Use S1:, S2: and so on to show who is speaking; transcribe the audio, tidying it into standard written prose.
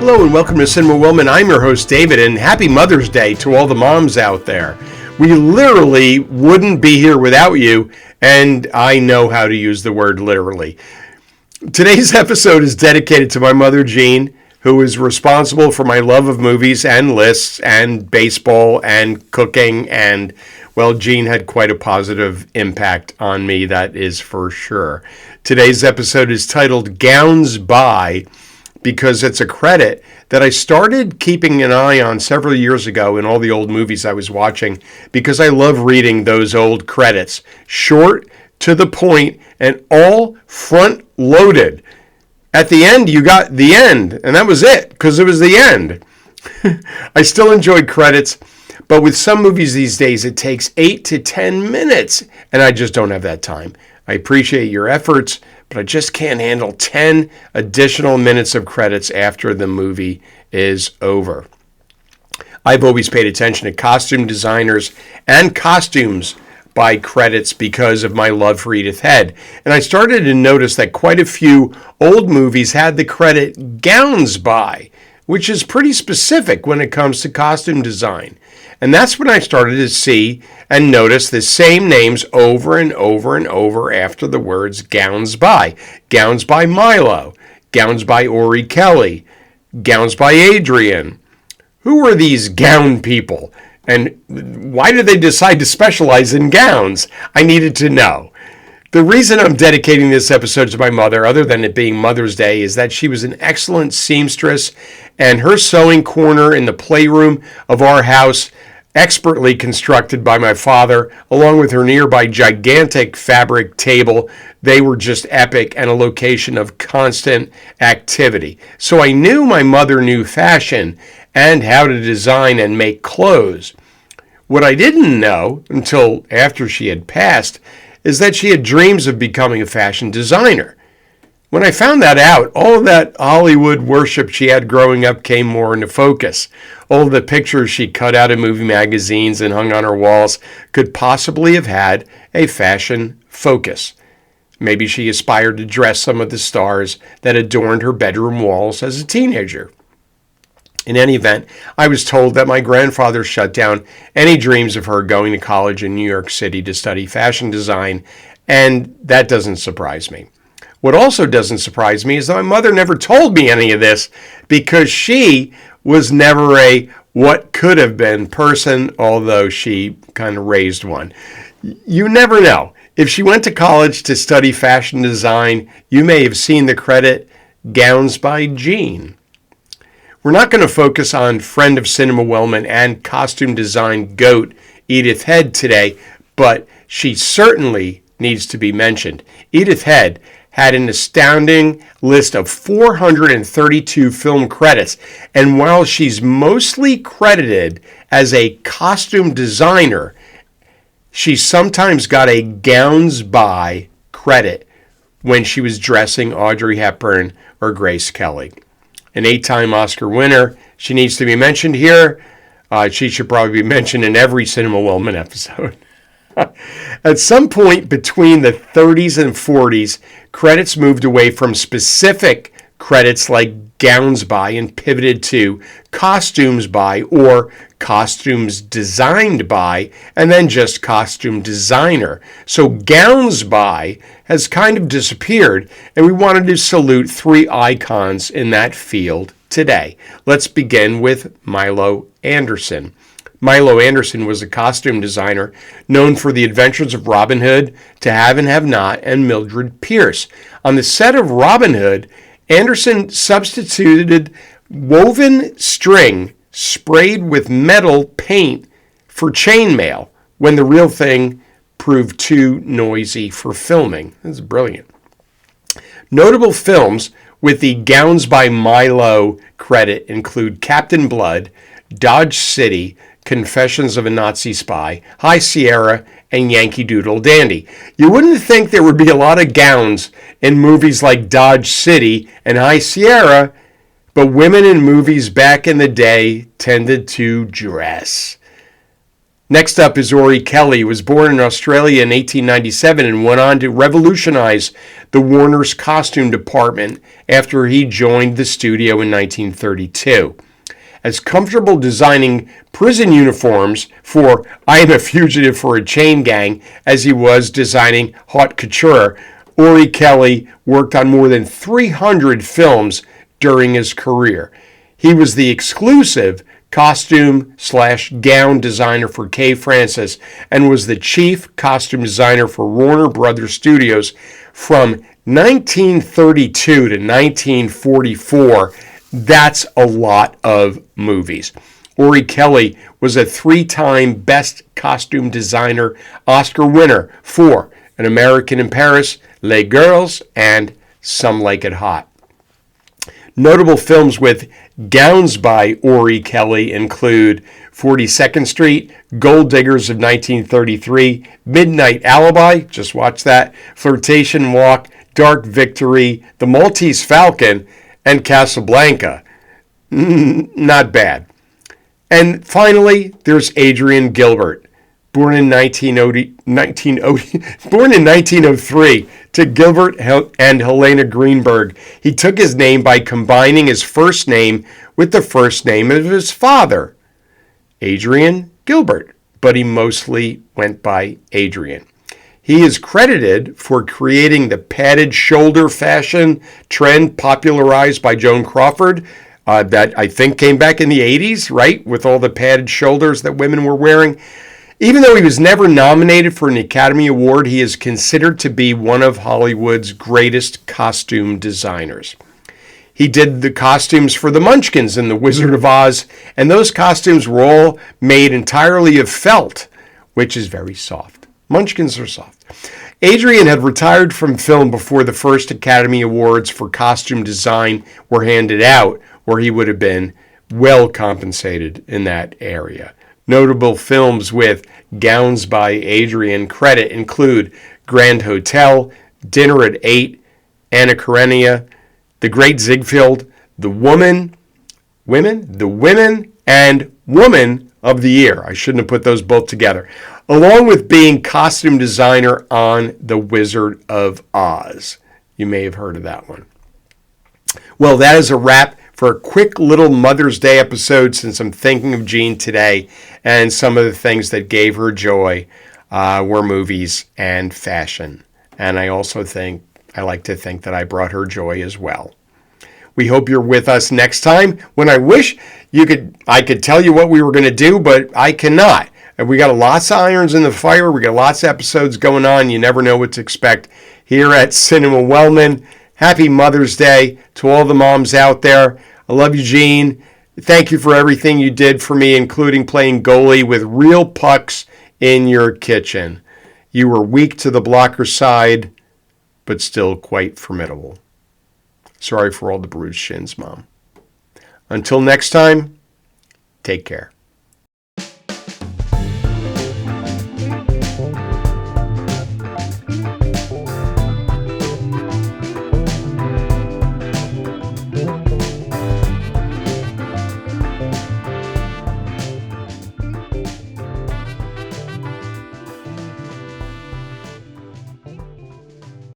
S1: Hello and welcome to Cinema Woman. I'm your host, David, and happy Mother's Day to all the moms out there. We literally wouldn't be here without you, and I know how to use the word literally. Today's episode is dedicated to my mother, Jean, who is responsible for my love of movies and lists and baseball and cooking, and, well, Jean had quite a positive impact on me, that is for sure. Today's episode is titled Gowns By, because it's a credit that I started keeping an eye on several years ago in all the old movies I was watching, because I love reading those old credits. Short, to the point, and all front-loaded. At the end, you got the end, and that was it, because it was the end. I still enjoy credits, but with some movies these days, it takes 8 to 10 minutes, and I just don't have that time. I appreciate your efforts, but I just can't handle 10 additional minutes of credits after the movie is over. I've always paid attention to costume designers and costumes by credits because of my love for Edith Head. And I started to notice that quite a few old movies had the credit Gowns By, which is pretty specific when it comes to costume design. And that's when I started to see and notice the same names over and over and over after the words Gowns By. Gowns by Milo, Gowns by Ori Kelly, Gowns by Adrian. Who are these gown people? And why did they decide to specialize in gowns? I needed to know. The reason I'm dedicating this episode to my mother, other than it being Mother's Day, is that she was an excellent seamstress, and her sewing corner in the playroom of our house, expertly constructed by my father, along with her nearby gigantic fabric table, they were just epic and a location of constant activity. So I knew my mother knew fashion and how to design and make clothes. What I didn't know until after she had passed is that she had dreams of becoming a fashion designer. When I found that out, all of that Hollywood worship she had growing up came more into focus. All of the pictures she cut out of movie magazines and hung on her walls could possibly have had a fashion focus. Maybe she aspired to dress some of the stars that adorned her bedroom walls as a teenager. In any event, I was told that my grandfather shut down any dreams of her going to college in New York City to study fashion design, and that doesn't surprise me. What also doesn't surprise me is that my mother never told me any of this, because she was never a what could have been person, although she kind of raised one. You never know. If she went to college to study fashion design, you may have seen the credit Gowns by Jean. We're not going to focus on friend of Cinema Woman and costume design goat Edith Head today, but she certainly needs to be mentioned. Edith Head had an astounding list of 432 film credits, and while she's mostly credited as a costume designer, she sometimes got a Gowns By credit when she was dressing Audrey Hepburn or Grace Kelly. An 8-time Oscar winner, she needs to be mentioned here. She should probably be mentioned in every Cinema Woman episode. At some point between the 30s and 40s, credits moved away from specific credits like Gowns By and pivoted to Costumes By or Costumes Designed By, and then just Costume Designer. So Gowns By has kind of disappeared, and we wanted to salute 3 icons in that field today. Let's begin with Milo Anderson. Milo Anderson was a costume designer known for The Adventures of Robin Hood, To Have and Have Not, and Mildred Pierce. On the set of Robin Hood, Anderson substituted woven string sprayed with metal paint for chainmail when the real thing proved too noisy for filming. That's brilliant. Notable films with the Gowns By Milo credit include Captain Blood, Dodge City, Confessions of a Nazi Spy, High Sierra, and Yankee Doodle Dandy. You wouldn't think there would be a lot of gowns in movies like Dodge City and High Sierra, but women in movies back in the day tended to dress. Next up is Ori Kelly, who was born in Australia in 1897 and went on to revolutionize the Warner's costume department after he joined the studio in 1932. As comfortable designing prison uniforms for I Am a Fugitive for a Chain Gang as he was designing haute couture, Ori Kelly worked on more than 300 films during his career. He was the exclusive costume/gown designer for Kay Francis and was the chief costume designer for Warner Brothers Studios from 1932 to 1944. That's a lot of movies. Ori Kelly was a 3-time Best Costume Designer Oscar winner for An American in Paris, Les Girls, and Some Like It Hot. Notable films with gowns by Ori Kelly include 42nd Street, Gold Diggers of 1933, Midnight Alibi, just watch that, Flirtation Walk, Dark Victory, The Maltese Falcon, and Casablanca. Not bad. And finally, there's Adrian Gilbert, born in 1903 to Gilbert and Helena Greenberg. He took his name by combining his first name with the first name of his father, Adrian Gilbert, but he mostly went by Adrian. He is credited for creating the padded shoulder fashion trend popularized by Joan Crawford that I think came back in the 80s, right, with all the padded shoulders that women were wearing. Even though he was never nominated for an Academy Award, he is considered to be one of Hollywood's greatest costume designers. He did the costumes for the Munchkins in The Wizard of Oz, and those costumes were all made entirely of felt, which is very soft. Munchkins are soft. Adrian had retired from film before the first Academy Awards for costume design were handed out, where he would have been well compensated in that area. Notable films with gowns by Adrian credit include Grand Hotel, Dinner at 8, Anna Karenina, The Great Ziegfeld, The Women, and Woman of the Year. I shouldn't have put those both together. Along with being costume designer on The Wizard of Oz. You may have heard of that one. Well, that is a wrap for a quick little Mother's Day episode, since I'm thinking of Jean today, and some of the things that gave her joy were movies and fashion. And I like to think that I brought her joy as well. We hope you're with us next time, when I wish I could tell you what we were going to do, but I cannot. And we got lots of irons in the fire. We got lots of episodes going on. You never know what to expect here at Cinema Wellman. Happy Mother's Day to all the moms out there. I love you, Jean. Thank you for everything you did for me, including playing goalie with real pucks in your kitchen. You were weak to the blocker side, but still quite formidable. Sorry for all the bruised shins, Mom. Until next time, take care.